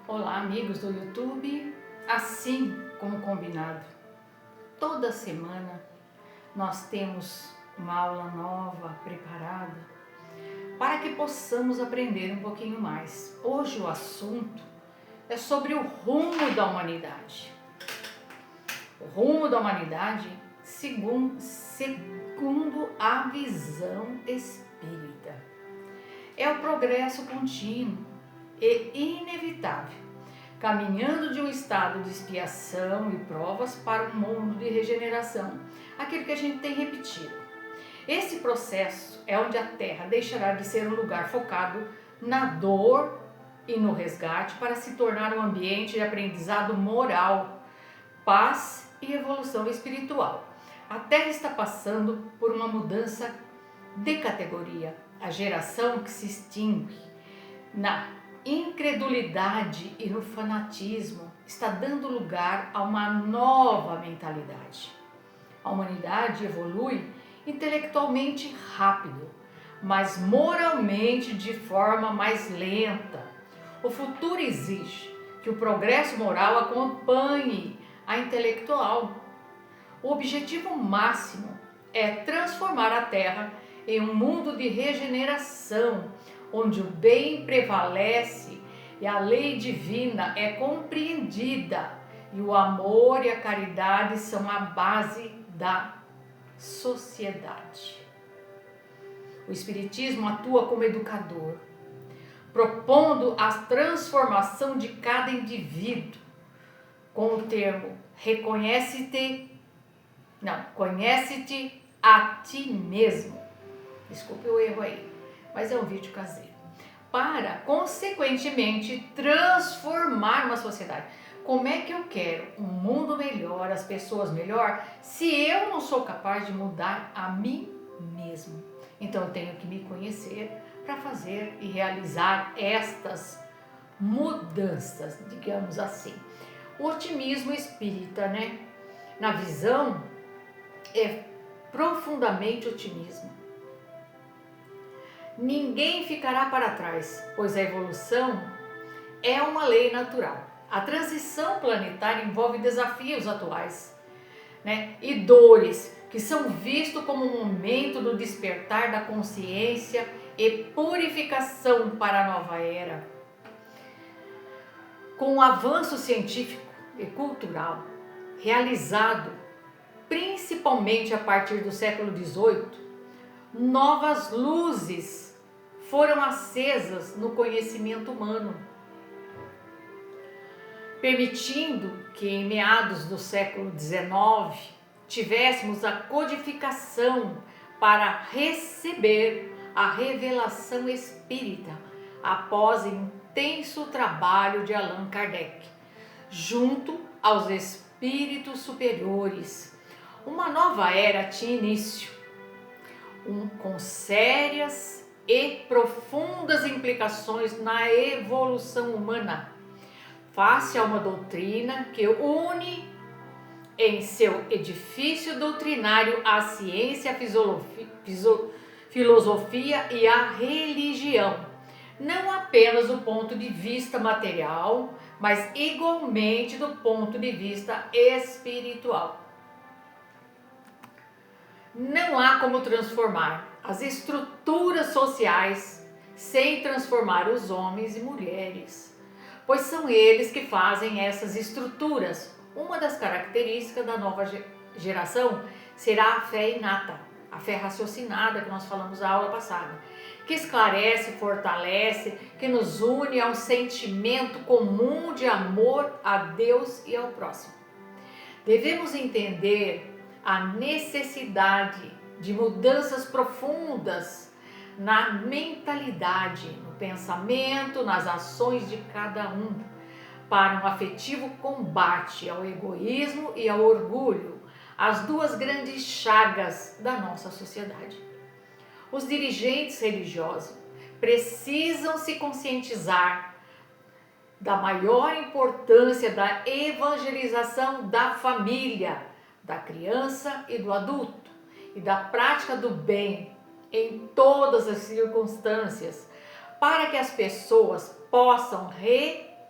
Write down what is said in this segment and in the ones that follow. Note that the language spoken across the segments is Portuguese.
Olá, amigos do YouTube. Assim como combinado, toda semana nós temos uma aula nova preparada para que possamos aprender um pouquinho mais. Hoje o assunto é sobre o rumo da humanidade. O rumo da humanidade segundo a visão espírita. É o progresso contínuo e inevitável, caminhando de um estado de expiação e provas para um mundo de regeneração, aquilo que a gente tem repetido. Esse processo é onde a Terra deixará de ser um lugar focado na dor e no resgate para se tornar um ambiente de aprendizado moral, paz e evolução espiritual. A Terra está passando por uma mudança de categoria. A geração que se extingue na incredulidade e no fanatismo está dando lugar a uma nova mentalidade. A humanidade evolui intelectualmente rápido, mas moralmente de forma mais lenta. O futuro exige que o progresso moral acompanhe a intelectual. O objetivo máximo é transformar a Terra em um mundo de regeneração, onde o bem prevalece e a lei divina é compreendida e o amor e a caridade são a base da sociedade. O Espiritismo atua como educador, propondo a transformação de cada indivíduo com o termo conhece-te a ti mesmo. Desculpe o erro aí, mas é um vídeo caseiro. Para, consequentemente, transformar uma sociedade. Como é que eu quero um mundo melhor, as pessoas melhor, se eu não sou capaz de mudar a mim mesmo? Então eu tenho que me conhecer para fazer e realizar estas mudanças, digamos assim. O otimismo espírita, na visão, é profundamente otimismo. Ninguém ficará para trás, pois a evolução é uma lei natural. A transição planetária envolve desafios atuais, e dores que são vistos como um momento do despertar da consciência e purificação para a nova era. Com o avanço científico e cultural realizado principalmente a partir do século XVIII, novas luzes foram acesas no conhecimento humano, permitindo que em meados do século XIX tivéssemos a codificação para receber a revelação espírita após intenso trabalho de Allan Kardec, junto aos espíritos superiores. Uma nova era tinha início, com sérias e profundas implicações na evolução humana, face a uma doutrina que une em seu edifício doutrinário a ciência, a filosofia e a religião, não apenas do ponto de vista material, mas igualmente do ponto de vista espiritual. Não há como transformar as estruturas sociais sem transformar os homens e mulheres, pois são eles que fazem essas estruturas. Uma das características da nova geração será a fé inata, a fé raciocinada que nós falamos na aula passada, que esclarece, fortalece, que nos une a um sentimento comum de amor a Deus e ao próximo. Devemos entender a necessidade de mudanças profundas na mentalidade, no pensamento, nas ações de cada um, para um afetivo combate ao egoísmo e ao orgulho, as duas grandes chagas da nossa sociedade. Os dirigentes religiosos precisam se conscientizar da maior importância da evangelização da família, da criança e do adulto, e da prática do bem em todas as circunstâncias, para que as pessoas possam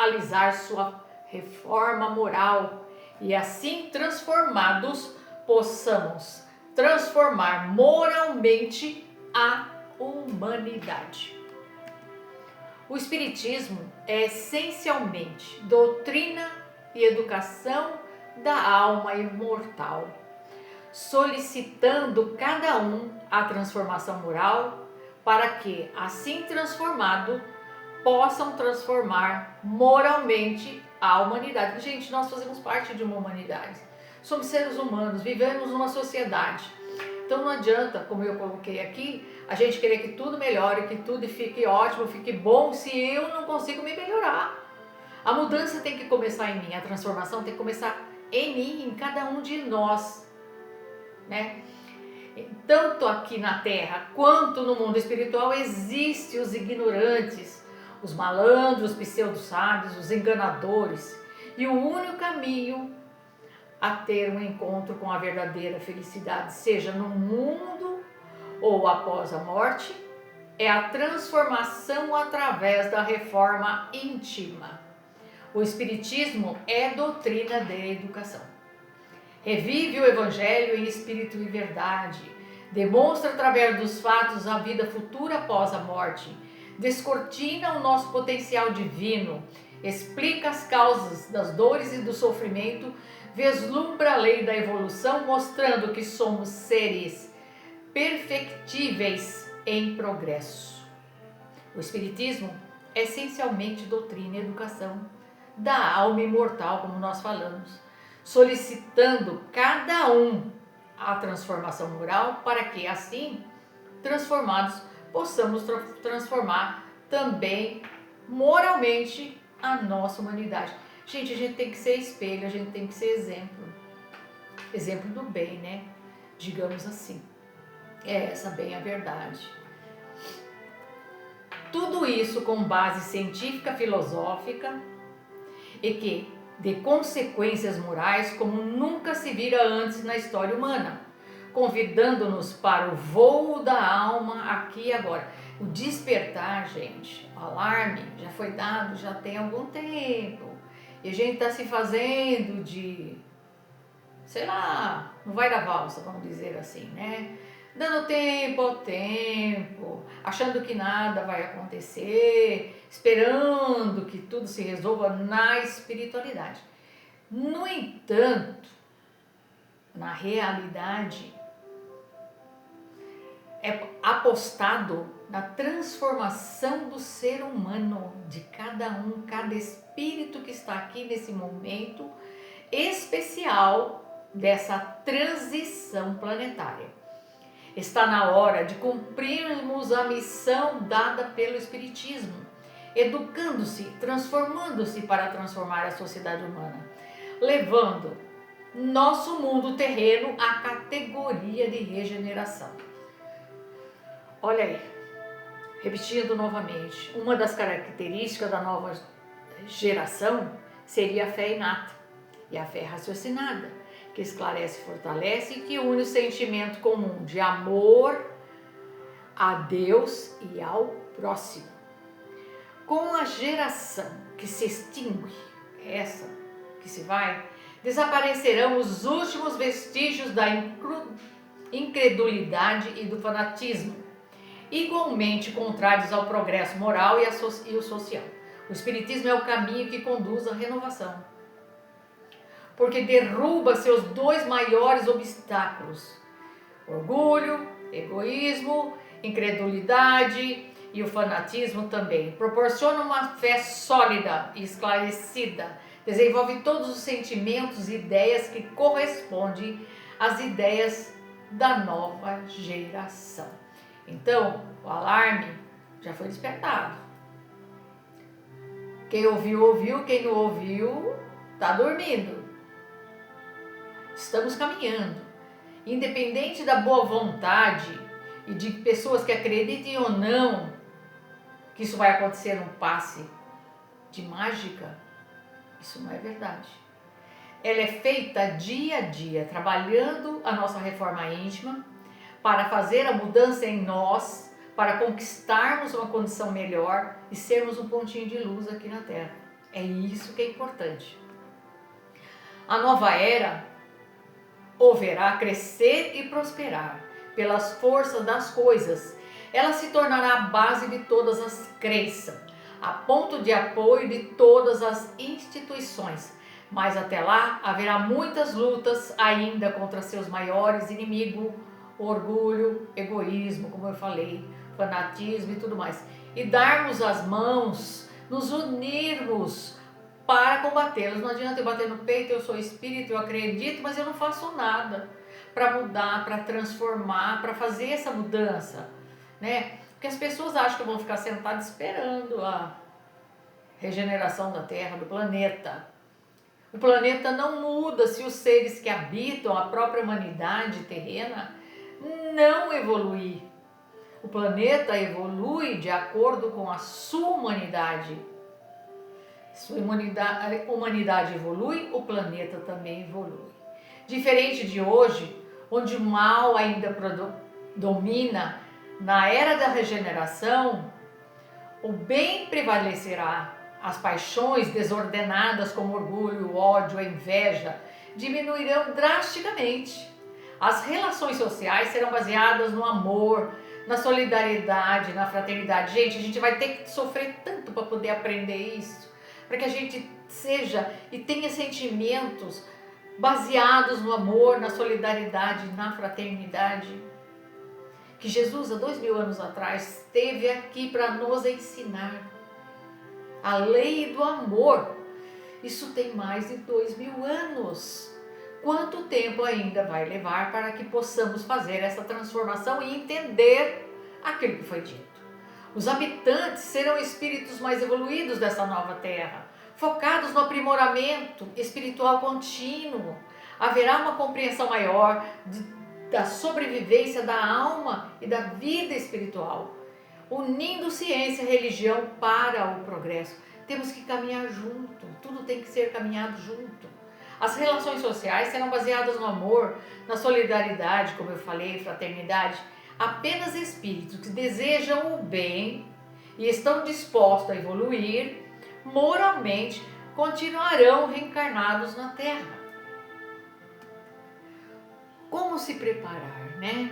realizar sua reforma moral e assim transformados possamos transformar moralmente a humanidade. O Espiritismo é essencialmente doutrina e educação da alma imortal, solicitando cada um a transformação moral para que, assim transformado, possam transformar moralmente a humanidade. Gente, nós fazemos parte de uma humanidade. Somos seres humanos, vivemos numa sociedade. Então não adianta, como eu coloquei aqui, a gente querer que tudo melhore, que tudo fique ótimo, fique bom, se eu não consigo me melhorar. A mudança tem que começar em mim, a transformação tem que começar em mim, em cada um de nós, né? Tanto aqui na Terra quanto no mundo espiritual existem os ignorantes, os malandros, os pseudo-sábios, os enganadores. E o único caminho a ter um encontro com a verdadeira felicidade, seja no mundo ou após a morte, é a transformação através da reforma íntima. O Espiritismo é doutrina de educação. Revive o Evangelho em espírito e verdade, demonstra através dos fatos a vida futura após a morte, descortina o nosso potencial divino, explica as causas das dores e do sofrimento, vislumbra a lei da evolução, mostrando que somos seres perfectíveis em progresso. O Espiritismo é essencialmente doutrina e educação da alma imortal, como nós falamos, solicitando cada um a transformação moral para que, assim, transformados, possamos transformar também moralmente a nossa humanidade. Gente, a gente tem que ser espelho, a gente tem que ser exemplo. Exemplo do bem, né? Digamos assim. É essa bem a verdade. Tudo isso com base científica, filosófica e que de consequências morais como nunca se vira antes na história humana, convidando-nos para o voo da alma aqui e agora. O despertar, gente, o alarme já foi dado já tem algum tempo. E a gente está se fazendo de, sei lá, não vai dar valsa, vamos dizer assim, né? Dando tempo ao tempo, achando que nada vai acontecer, esperando que tudo se resolva na espiritualidade. No entanto, na realidade, é apostado na transformação do ser humano, de cada um, cada espírito que está aqui nesse momento especial dessa transição planetária. Está na hora de cumprirmos a missão dada pelo Espiritismo, educando-se, transformando-se para transformar a sociedade humana, levando nosso mundo terreno à categoria de regeneração. Olha aí, repetindo novamente, uma das características da nova geração seria a fé inata e a fé raciocinada, que esclarece e fortalece e que une o sentimento comum de amor a Deus e ao próximo. Com a geração que se extingue, essa que se vai, desaparecerão os últimos vestígios da incredulidade e do fanatismo, igualmente contrários ao progresso moral e o social. O Espiritismo é o caminho que conduz à renovação, porque derruba seus dois maiores obstáculos: orgulho, egoísmo, incredulidade e o fanatismo também. Proporciona uma fé sólida e esclarecida, desenvolve todos os sentimentos e ideias que correspondem às ideias da nova geração. Então, o alarme já foi despertado. Quem ouviu, ouviu. Quem não ouviu, está dormindo. Estamos caminhando. Independente da boa vontade e de pessoas que acreditem ou não que isso vai acontecer num passe de mágica, isso não é verdade. Ela é feita dia a dia, trabalhando a nossa reforma íntima para fazer a mudança em nós, para conquistarmos uma condição melhor e sermos um pontinho de luz aqui na Terra. É isso que é importante. A nova era o verá crescer e prosperar pelas forças das coisas. Ela se tornará a base de todas as crenças, a ponto de apoio de todas as instituições. Mas até lá haverá muitas lutas ainda contra seus maiores inimigos, orgulho, egoísmo, como eu falei, fanatismo e tudo mais. E darmos as mãos, nos unirmos para combatê-los. Não adianta eu bater no peito, eu sou espírito, eu acredito, mas eu não faço nada para mudar, para transformar, para fazer essa mudança, né? Porque as pessoas acham que vão ficar sentadas esperando a regeneração da Terra, do planeta. O planeta não muda se os seres que habitam a própria humanidade terrena não evoluir. O planeta evolui de acordo com a sua humanidade. Se a humanidade evolui, o planeta também evolui. Diferente de hoje, onde o mal ainda domina, na era da regeneração, o bem prevalecerá. As paixões desordenadas como orgulho, ódio, a inveja diminuirão drasticamente. As relações sociais serão baseadas no amor, na solidariedade, na fraternidade. Gente, a gente vai ter que sofrer tanto para poder aprender isso, para que a gente seja e tenha sentimentos baseados no amor, na solidariedade, na fraternidade, que Jesus há 2000 anos atrás esteve aqui para nos ensinar. A lei do amor, isso tem mais de 2000 anos. Quanto tempo ainda vai levar para que possamos fazer essa transformação e entender aquilo que foi dito? Os habitantes serão espíritos mais evoluídos dessa nova terra, focados no aprimoramento espiritual contínuo. Haverá uma compreensão maior da sobrevivência da alma e da vida espiritual, unindo ciência e religião para o progresso. Temos que caminhar junto, tudo tem que ser caminhado junto. As relações sociais serão baseadas no amor, na solidariedade, como eu falei, fraternidade. Apenas espíritos que desejam o bem e estão dispostos a evoluir moralmente continuarão reencarnados na Terra. Como se preparar, né?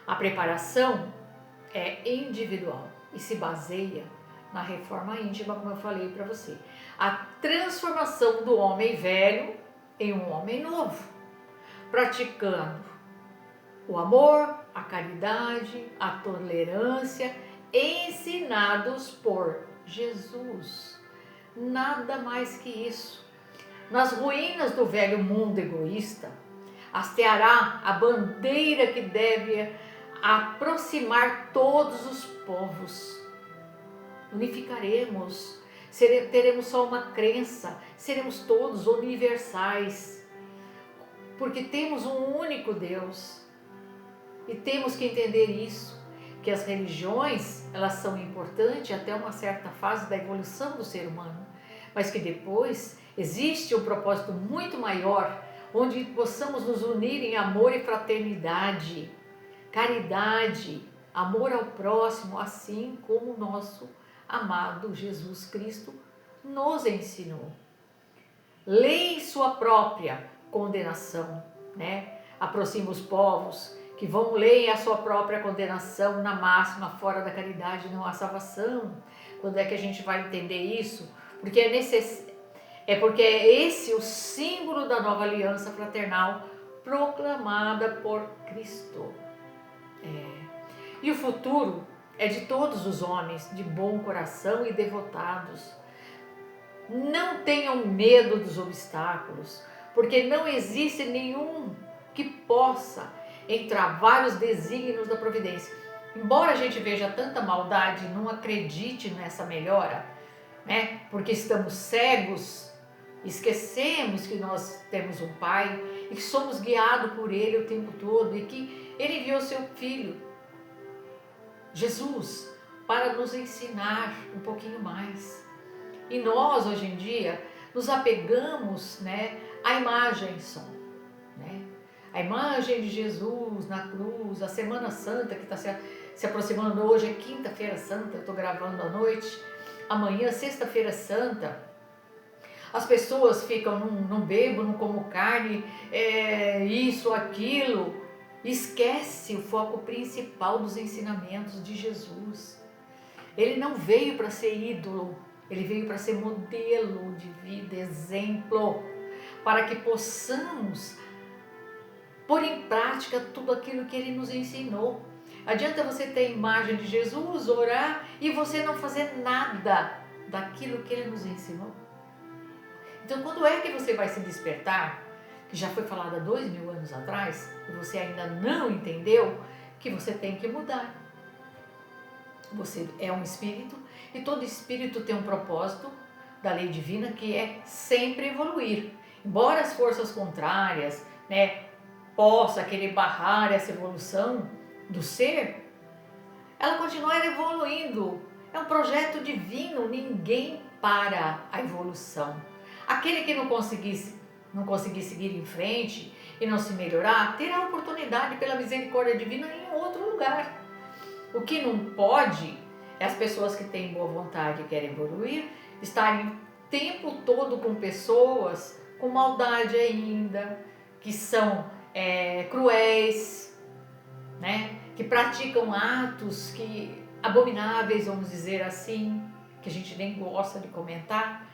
A preparação é individual e se baseia na reforma íntima, como eu falei para você. A transformação do homem velho em um homem novo, praticando o amor, a caridade, a tolerância, ensinados por Jesus. Nada mais que isso. Nas ruínas do velho mundo egoísta, hasteará a bandeira que deve aproximar todos os povos. Unificaremos, teremos só uma crença, seremos todos universais, porque temos um único Deus. E temos que entender isso, que as religiões, elas são importantes até uma certa fase da evolução do ser humano, mas que depois existe um propósito muito maior, onde possamos nos unir em amor e fraternidade, caridade, amor ao próximo, assim como o nosso amado Jesus Cristo nos ensinou. Lei sua própria condenação, né? Aproxima os povos que vão ler a sua própria condenação na máxima, fora da caridade não há salvação. Quando é que a gente vai entender isso? Porque porque é esse o símbolo da nova aliança fraternal proclamada por Cristo. E o futuro é de todos os homens de bom coração e devotados. Não tenham medo dos obstáculos, porque não existe nenhum que possa entravar os desígnios da providência. Embora a gente veja tanta maldade, não acredite nessa melhora, né? Porque estamos cegos, esquecemos que nós temos um Pai e que somos guiados por Ele o tempo todo e que Ele enviou seu Filho, Jesus, para nos ensinar um pouquinho mais. E nós, hoje em dia, nos apegamos, né, à imagem só, né? A imagem de Jesus na cruz, a Semana Santa que está se aproximando hoje, é quinta-feira santa, eu estou gravando à noite, amanhã, sexta-feira santa, As pessoas ficam, não bebo, não como carne, isso, aquilo. Esquece o foco principal dos ensinamentos de Jesus. Ele não veio para ser ídolo, ele veio para ser modelo de vida, exemplo, para que possamos pôr em prática tudo aquilo que ele nos ensinou. Adianta você ter a imagem de Jesus, orar e você não fazer nada daquilo que ele nos ensinou? Então, quando é que você vai se despertar, que já foi falado há 2000 anos atrás, e você ainda não entendeu que você tem que mudar? Você é um espírito e todo espírito tem um propósito da lei divina, que é sempre evoluir. Embora as forças contrárias, possa querer barrar essa evolução do ser, ela continua evoluindo. É um projeto divino, ninguém para a evolução. Aquele que não conseguir seguir em frente e não se melhorar, terá oportunidade pela misericórdia divina em outro lugar. O que não pode é as pessoas que têm boa vontade e querem evoluir estarem o tempo todo com pessoas com maldade ainda, que são cruéis, que praticam atos abomináveis, vamos dizer assim, que a gente nem gosta de comentar,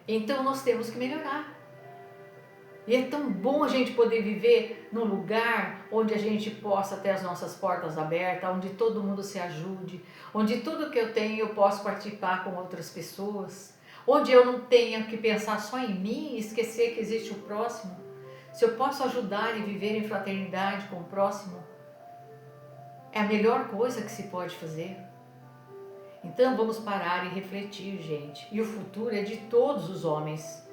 Então nós temos que melhorar. E é tão bom a gente poder viver num lugar onde a gente possa ter as nossas portas abertas, onde todo mundo se ajude, onde tudo que eu tenho eu posso participar com outras pessoas, onde eu não tenha que pensar só em mim e esquecer que existe o próximo. Se eu posso ajudar e viver em fraternidade com o próximo, é a melhor coisa que se pode fazer. Então vamos parar e refletir, gente. E o futuro é de todos os homens,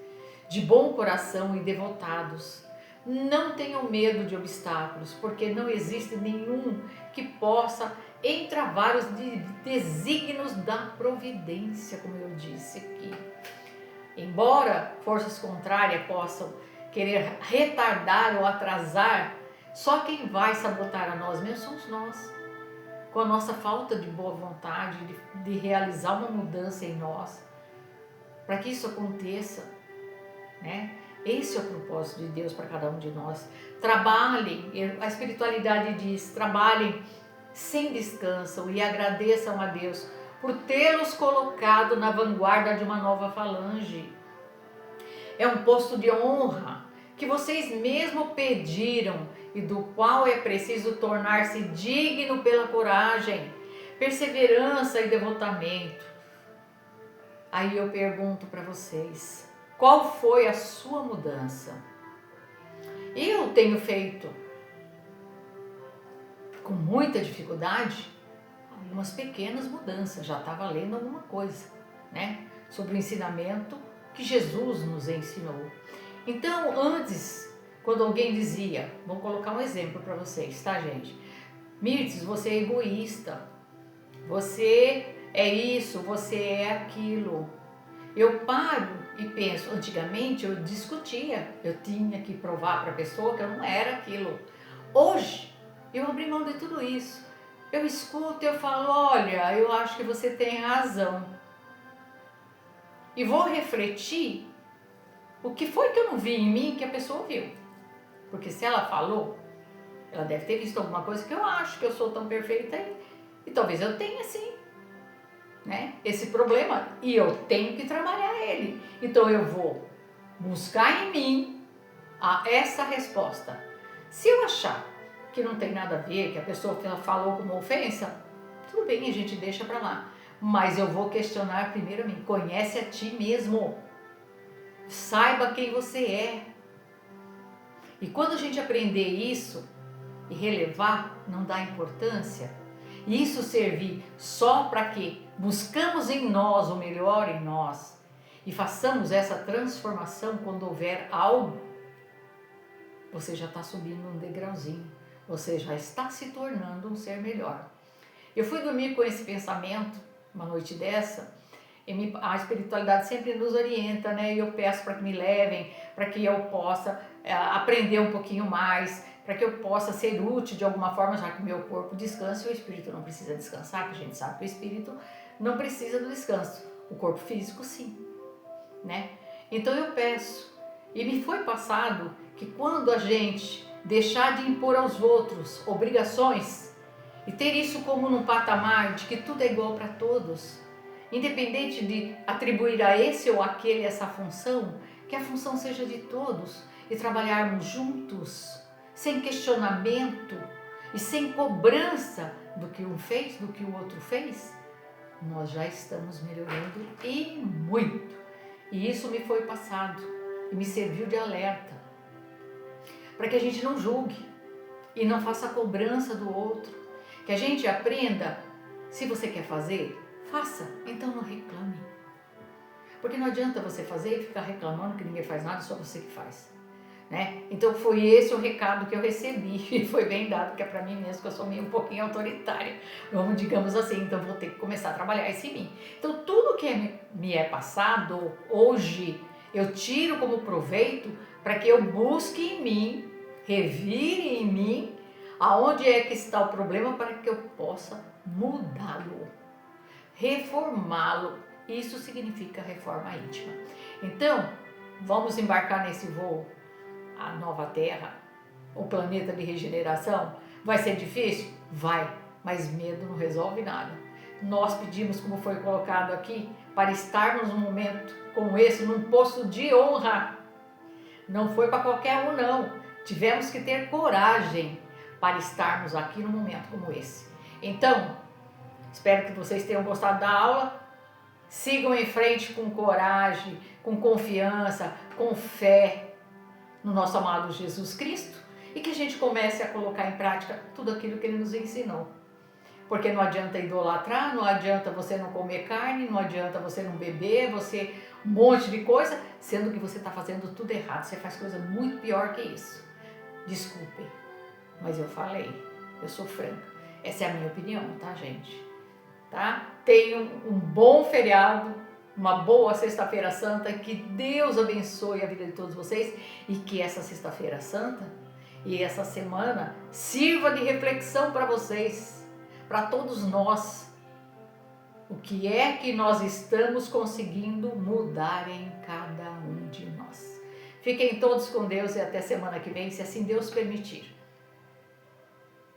de bom coração e devotados. Não tenham medo de obstáculos, porque não existe nenhum que possa entravar os desígnios da providência, como eu disse aqui. Embora forças contrárias possam querer retardar ou atrasar, só quem vai sabotar a nós mesmos somos nós. Com a nossa falta de boa vontade, de realizar uma mudança em nós. Para que isso aconteça, esse é o propósito de Deus para cada um de nós. Trabalhem, a espiritualidade diz, trabalhem sem descanso e agradeçam a Deus por tê-los colocado na vanguarda de uma nova falange. É um posto de honra que vocês mesmo pediram e do qual é preciso tornar-se digno pela coragem, perseverança e devotamento. Aí eu pergunto para vocês, qual foi a sua mudança? Eu tenho feito com muita dificuldade algumas pequenas mudanças, já estava lendo alguma coisa, sobre o ensinamento que Jesus nos ensinou. Então, antes, quando alguém dizia, vou colocar um exemplo para vocês, tá, gente? Mirtes, você é egoísta, você é isso, você é aquilo. Eu paro e penso, antigamente eu discutia, eu tinha que provar para a pessoa que eu não era aquilo. Hoje, eu abri mão de tudo isso. Eu escuto e eu falo, olha, eu acho que você tem razão. E vou refletir o que foi que eu não vi em mim que a pessoa viu. Porque se ela falou, ela deve ter visto alguma coisa que eu acho que eu sou tão perfeita e talvez eu tenha sim, esse problema e eu tenho que trabalhar ele. Então eu vou buscar em mim essa resposta. Se eu achar que não tem nada a ver, que a pessoa falou como ofensa, tudo bem, a gente deixa pra lá. Mas eu vou questionar primeiro a mim. Conhece a ti mesmo. Saiba quem você é. E quando a gente aprender isso e relevar, não dá importância, e isso servir só para que buscamos em nós o melhor em nós e façamos essa transformação quando houver algo, você já está subindo um degrauzinho, você já está se tornando um ser melhor. Eu fui dormir com esse pensamento, uma noite dessa, e a espiritualidade sempre nos orienta, e eu peço para que me levem, para que eu possa aprender um pouquinho mais, para que eu possa ser útil de alguma forma, já que o meu corpo descansa e o espírito não precisa descansar, que a gente sabe que o espírito não precisa do descanso, o corpo físico sim, Então eu peço, e me foi passado que quando a gente deixar de impor aos outros obrigações e ter isso como num patamar de que tudo é igual para todos, independente de atribuir a esse ou aquele essa função, que a função seja de todos e trabalharmos juntos, sem questionamento e sem cobrança do que um fez, do que o outro fez, nós já estamos melhorando e muito. E isso me foi passado e me serviu de alerta, para que a gente não julgue e não faça cobrança do outro, que a gente aprenda, se você quer fazer, faça, então não reclame. Porque não adianta você fazer e ficar reclamando que ninguém faz nada, só você que faz. Né? Então foi esse o recado que eu recebi e foi bem dado, que é para mim mesmo, que eu sou meio um pouquinho autoritária, vamos, digamos assim, então vou ter que começar a trabalhar isso em mim. Então tudo que me é passado hoje, eu tiro como proveito para que eu busque em mim, revire em mim, aonde é que está o problema para que eu possa mudá-lo, reformá-lo. Isso significa reforma íntima. Então, vamos embarcar nesse voo, a nova Terra, o planeta de regeneração. Vai ser difícil? Vai, mas medo não resolve nada. Nós pedimos, como foi colocado aqui, para estarmos num momento como esse, num posto de honra. Não foi para qualquer um, não. Tivemos que ter coragem para estarmos aqui num momento como esse. Então, espero que vocês tenham gostado da aula. Sigam em frente com coragem, com confiança, com fé no nosso amado Jesus Cristo e que a gente comece a colocar em prática tudo aquilo que Ele nos ensinou. Porque não adianta idolatrar, não adianta você não comer carne, não adianta você não beber, você um monte de coisa, sendo que você está fazendo tudo errado. Você faz coisa muito pior que isso. Desculpem, mas eu falei, eu sou franca. Essa é a minha opinião, tá, gente? Tá? Tenham um bom feriado, uma boa Sexta-feira Santa, que Deus abençoe a vida de todos vocês e que essa Sexta-feira Santa e essa semana sirva de reflexão para vocês, para todos nós. O que é que nós estamos conseguindo mudar em cada um de nós? Fiquem todos com Deus e até semana que vem, se assim Deus permitir.